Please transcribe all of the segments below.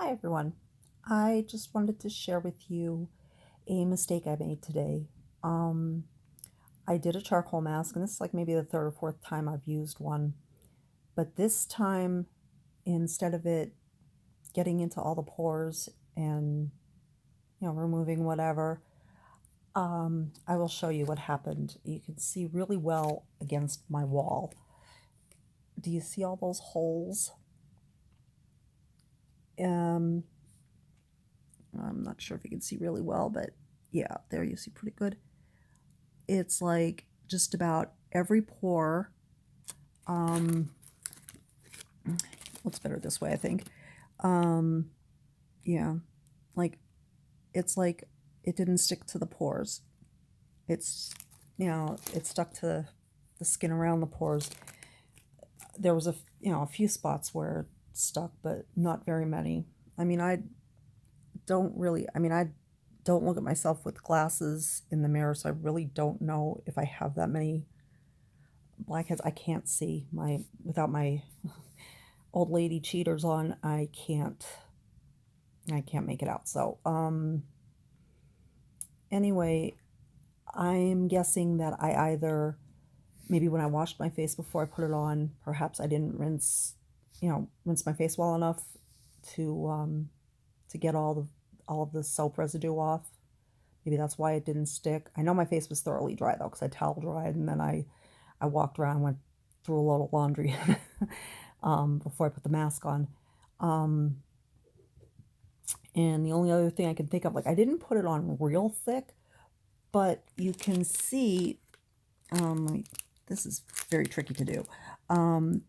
Hi everyone. I just wanted to share with you a mistake I made today. Um, I did a charcoal mask, and this is like maybe the third or fourth time I've used one. But this time, instead of it getting into all the pores and removing whatever, I will show you what happened. You can see really well against my wall. Do you see all those holes? Um, I'm not sure if you can see really well, but yeah, there you see pretty good. It's like just about every pore. Um, looks better this way, I think. Um, yeah, like it's like it didn't stick to the pores. It's it stuck to the skin around the pores. There was a few spots where it stuck, but not very many. I mean, I don't really. I mean, I don't look at myself with glasses in the mirror, so I really don't know if I have that many blackheads. I can't see my without my old lady cheaters on. I can't make it out. So anyway, I'm guessing that I either maybe when I washed my face before I put it on, perhaps I didn't rinse my face well enough to get all of the soap residue off. Maybe that's why it didn't stick. I know my face was thoroughly dry though, because I towel dried, and then I walked around and went through a load of laundry before I put the mask on. Um, and the only other thing I can think of, like I didn't put it on real thick, but you can see, this is very tricky to do.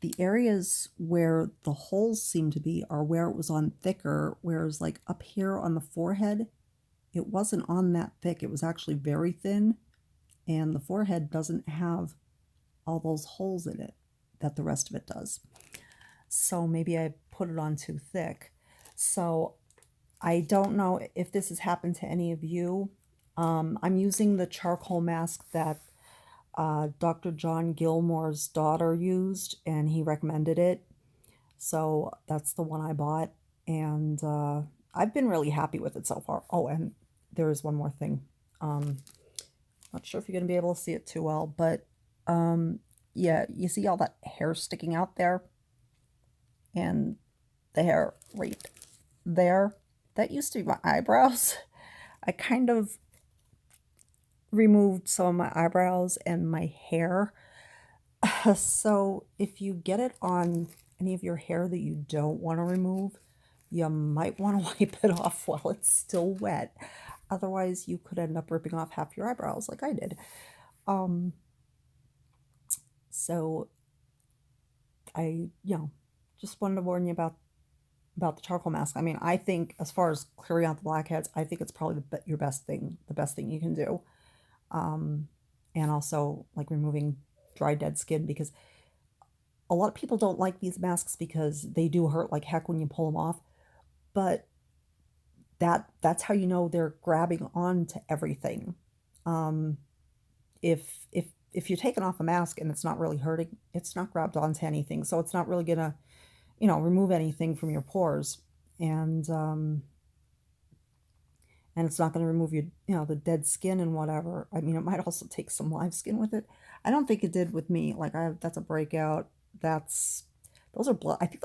The areas where the holes seem to be are where it was on thicker, whereas like up here on the forehead, it wasn't on that thick. It was actually very thin, and the forehead doesn't have all those holes in it that the rest of it does. So maybe I put it on too thick. So I don't know if this has happened to any of you. I'm using the charcoal mask that Dr. John Gilmore's daughter used, and he recommended it. So that's the one I bought, and I've been really happy with it so far. Oh, and there is one more thing. Not sure if you're going to be able to see it too well, but yeah, you see all that hair sticking out there, and the hair right there. That used to be my eyebrows. I kind of removed some of my eyebrows and my hair. So if you get it on any of your hair that you don't want to remove, you might want to wipe it off while it's still wet. Otherwise, you could end up ripping off half your eyebrows like I did. Um, so I just wanted to warn you about the charcoal mask. I mean, I think as far as clearing out the blackheads, I think it's probably your best thing, the best thing you can do. Um, and also like removing dry dead skin, because a lot of people don't like these masks because they do hurt like heck when you pull them off. But that's how you know they're grabbing on to everything. Um, if you're taking off a mask and it's not really hurting, it's not grabbed onto anything, so it's not really gonna remove anything from your pores, and it's not going to remove the dead skin and whatever. I mean, it might also take some live skin with it. I don't think it did with me. Like that's a breakout. That's those are blood. I think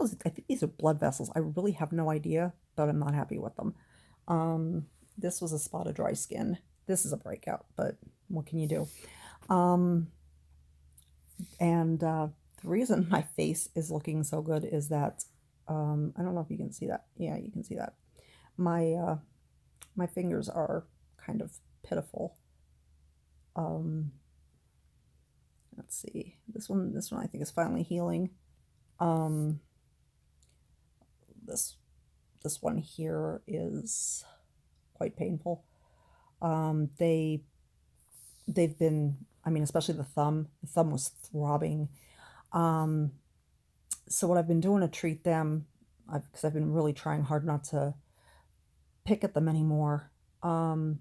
these are blood vessels. I really have no idea, but I'm not happy with them. This was a spot of dry skin. This is a breakout, but what can you do? Um, and the reason my face is looking so good is that I don't know if you can see that. Yeah, you can see that. My my fingers are kind of pitiful. Um, let's see. This one I think is finally healing. Um, this this one here is quite painful. They've been, I mean, especially the thumb. The thumb was throbbing. Um, so what I've been doing to treat them, because I've been really trying hard not to pick at them anymore. Um,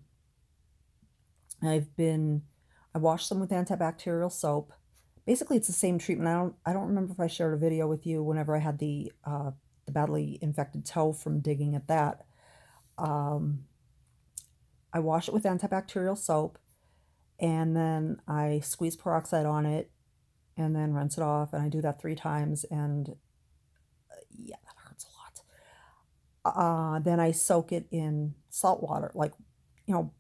I've been I wash them with antibacterial soap. Basically, it's the same treatment. I don't remember if I shared a video with you whenever I had the the badly infected toe from digging at that. Um, I wash it with antibacterial soap, and then I squeeze peroxide on it and then rinse it off. And I do that 3 times, and yeah, that hurts a lot. Then I soak it in salt water, like, you know,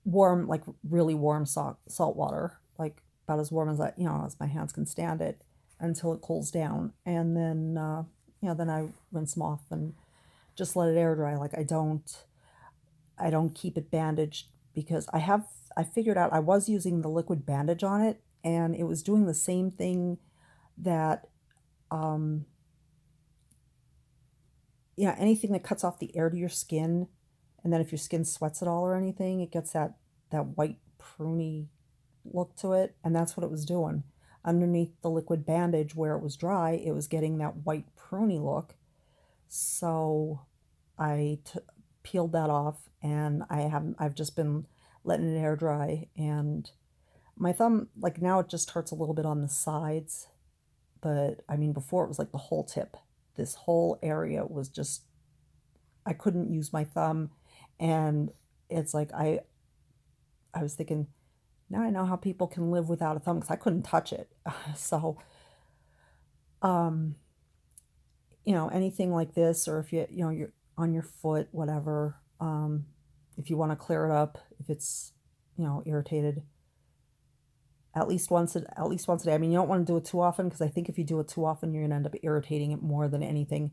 warm, like really warm salt water, like about as warm as as my hands can stand it, until it cools down. And then, then I rinse them off and just let it air dry. Like I don't keep it bandaged, because I figured out I was using the liquid bandage on it, and it was doing the same thing that, um, yeah, anything that cuts off the air to your skin, and then if your skin sweats at all or anything, it gets that white pruny look to it, and that's what it was doing. Underneath the liquid bandage where it was dry, it was getting that white pruny look. So I peeled that off, and I've just been letting it air dry. And my thumb, like, now it just hurts a little bit on the sides, but I mean, before it was like the whole tip. This whole area was just, I couldn't use my thumb. And it's like I was thinking, now I know how people can live without a thumb, because I couldn't touch it. So, um, anything like this, or if you're on your foot, whatever, if you want to clear it up, if it's, irritated, at least once a day. I mean, you don't want to do it too often, because I think if you do it too often, you're going to end up irritating it more than anything.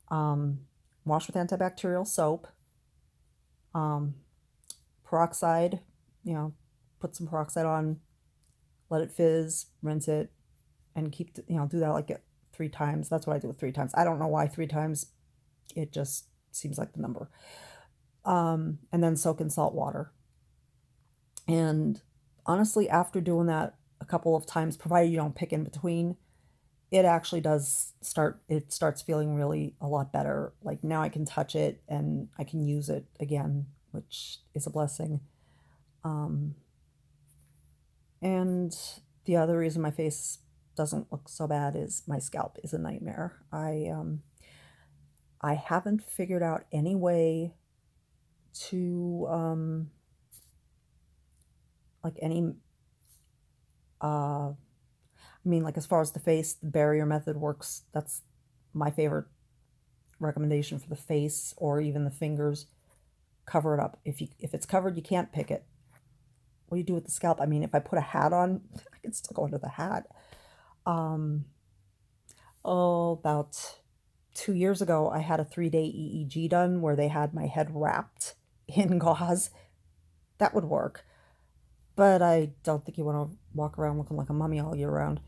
Um, Wash with antibacterial soap, um, peroxide, you know, put some peroxide on, let it fizz, rinse it, and do that like 3 times. That's what I do with 3 times. I don't know why 3 times. It just seems like the number. And then soak in salt water. And honestly, after doing that a couple of times, provided you don't pick in between, it actually it starts feeling really a lot better. Like, now I can touch it and I can use it again, which is a blessing. Um, and the other reason my face doesn't look so bad is my scalp is a nightmare. I haven't figured out any way to, like, any, I mean, like, as far as the face, the barrier method works. That's my favorite recommendation for the face, or even the fingers. Cover it up. If it's covered, you can't pick it. What do you do with the scalp? I mean, if I put a hat on, I can still go under the hat. Um, about 2 years ago, I had a 3-day EEG done where they had my head wrapped in gauze. That would work. But I don't think you want to walk around looking like a mummy all year round.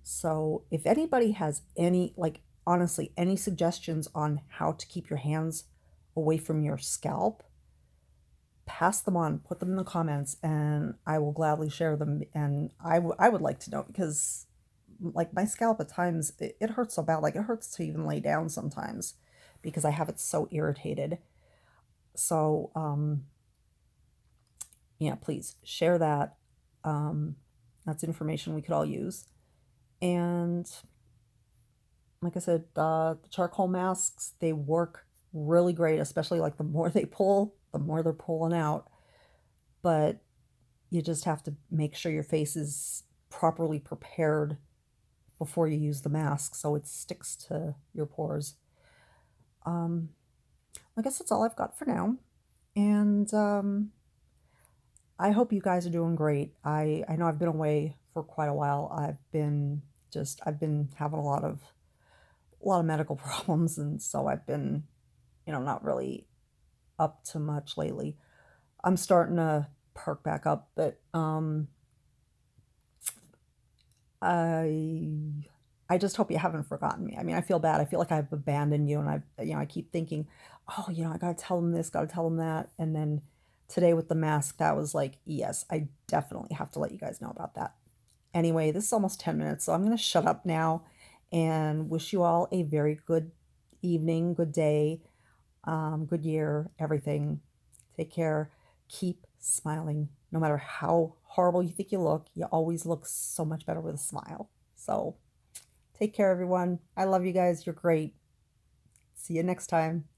So if anybody has any, like, honestly, any suggestions on how to keep your hands away from your scalp, pass them on, put them in the comments, and I will gladly share them. And I would like to know, because, like, my scalp at times, it hurts so bad. Like, it hurts to even lay down sometimes, because I have it so irritated. So, yeah, please share that. That's information we could all use. And like I said, the charcoal masks, they work really great, especially like the more they pull, the more they're pulling out. But you just have to make sure your face is properly prepared before you use the mask, so it sticks to your pores. Um, I guess that's all I've got for now. And I hope you guys are doing great. I know I've been away for quite a while. I've been having a lot of medical problems, and so I've been, not really up to much lately. I'm starting to perk back up, but I I just hope you haven't forgotten me. I mean, I feel bad. I feel like I've abandoned you, and I keep thinking, oh, I gotta tell them this, gotta tell them that, and then today with the mask, that was like, yes, I definitely have to let you guys know about that. Anyway, this is almost 10 minutes, so I'm gonna shut up now and wish you all a very good evening, good day, good year, everything. Take care. Keep smiling. No matter how horrible you think you look, you always look so much better with a smile. So take care, everyone. I love you guys. You're great. See you next time.